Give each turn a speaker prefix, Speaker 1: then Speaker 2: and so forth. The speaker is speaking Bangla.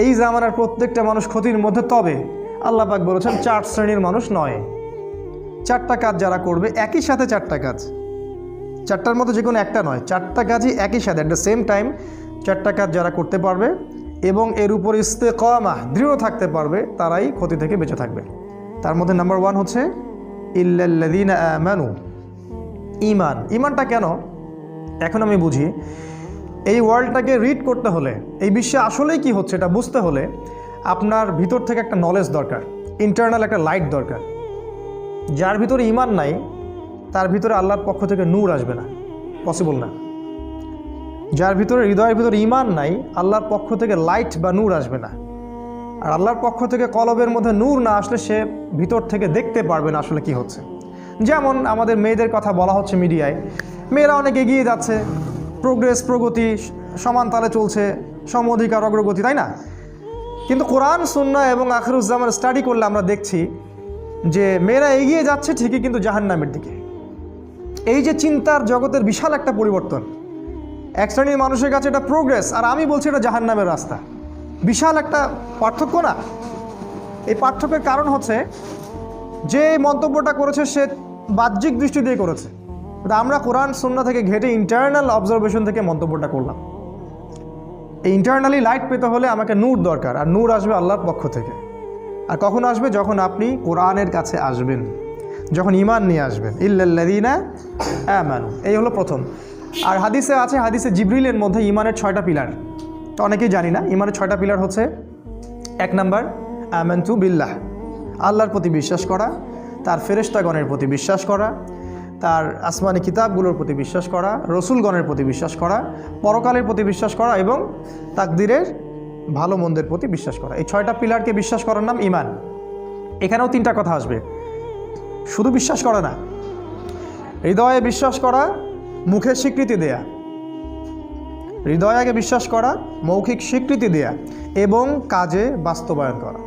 Speaker 1: এই জামানার প্রত্যেকটা মানুষ ক্ষতির মধ্যে, তবে আল্লাহ পাক বলেছেন 4 শ্রেণীর মানুষ নয়। 4টা কাজ যারা করবে একই সাথে, 4টা কাজ, 4টার মধ্যে যে কোনো একটা নয়, 4টা কাজই একই সাথে অ্যাট দ্য সেম টাইম 4টা কাজ যারা করতে পারবে এবং এর উপর ইস্তেকামাহ দৃঢ় থাকতে পারবে, তারাই ক্ষতি থেকে বেঁচে থাকবে। তার মধ্যে নাম্বার 1 হচ্ছে ইল্লাল্লাযীনা আমানু, ঈমান। ঈমানটা কেন এখন আমি বুঝি। এই ওয়ার্ল্ডটাকে রিড করতে হলে, এই বিশ্বে আসলেই কি হচ্ছে এটা বুঝতে হলে আপনার ভিতর থেকে একটা নলেজ দরকার, ইন্টারনাল একটা লাইট দরকার। যার ভিতরে ঈমান নাই তার ভিতরে আল্লাহর পক্ষ থেকে নূর আসবে না, পসিবল না। যার ভিতরে, হৃদয়ের ভিতরে ঈমান নাই, আল্লাহর পক্ষ থেকে লাইট বা নূর আসবে না। আর আল্লাহর পক্ষ থেকে কলবের মধ্যে নূর না আসলে সে ভিতর থেকে দেখতে পারবে না আসলে কি হচ্ছে। যেমন আমাদের মেয়েদের কথা বলা হচ্ছে মিডিয়ায়, মেয়েরা অনেক এগিয়ে যাচ্ছে, প্রোগ্রেস, প্রগতি, সমান তালে চলছে, সম অধিকার, অগ্রগতি, তাই না? কিন্তু কোরআন, সুন্নাহ এবং আখিরুজ্জামান স্টাডি করলে আমরা দেখছি যে মেয়েরা এগিয়ে যাচ্ছে ঠিকই, কিন্তু জাহান্নামের দিকে। এই যে চিন্তার জগতের বিশাল একটা পরিবর্তন, এক শ্রেণীর মানুষের কাছে এটা প্রোগ্রেস, আর আমি বলছি এটা জাহান্নামের রাস্তা। বিশাল একটা পার্থক্য না? এই পার্থক্যের কারণ হচ্ছে যে মন্তব্যটা করেছে সে বাহ্যিক দৃষ্টি দিয়ে করেছে, আমরা কোরআন সুন্নাহ থেকে ঘেটে ইন্টারনাল অবজারভেশন থেকে মন্তব্যটা করলাম। এই ইন্টারনালি লাইট পেতে হলে আমাকে নূর দরকার, আর নূর আসবে আল্লাহর পক্ষ থেকে। আর কখন আসবে? যখন আপনি কোরআনের কাছে আসবেন, যখন ঈমান নিয়ে আসবেন। ইল্লাল্লাযীনা আমানু, এই হলো প্রথম। আর হাদিসে আছে, হাদিসে জিবরিলের মধ্যে ঈমানের 6টা পিলার, তো অনেকেই জানি না। ঈমানের 6টা পিলার হচ্ছে 1 নাম্বার আমানতু বিল্লাহ, আল্লাহর প্রতি বিশ্বাস করা, তার ফেরেশতাগণের প্রতি বিশ্বাস করা, তার আসমানি কিতাবগুলোর প্রতি বিশ্বাস করা, রসুলগণের প্রতি বিশ্বাস করা, পরকালের প্রতি বিশ্বাস করা এবং তাকদিরের ভালো মন্দের প্রতি বিশ্বাস করা। এই 6টা পিলারকে বিশ্বাস করার নাম ঈমান। এখানেও 3টা কথা আসবে, শুধু বিশ্বাস করা না, হৃদয়ে বিশ্বাস করা, মুখে স্বীকৃতি দেয়া। হৃদয়ে আগে বিশ্বাস করা, মৌখিক স্বীকৃতি দেয়া এবং কাজে বাস্তবায়ন করা।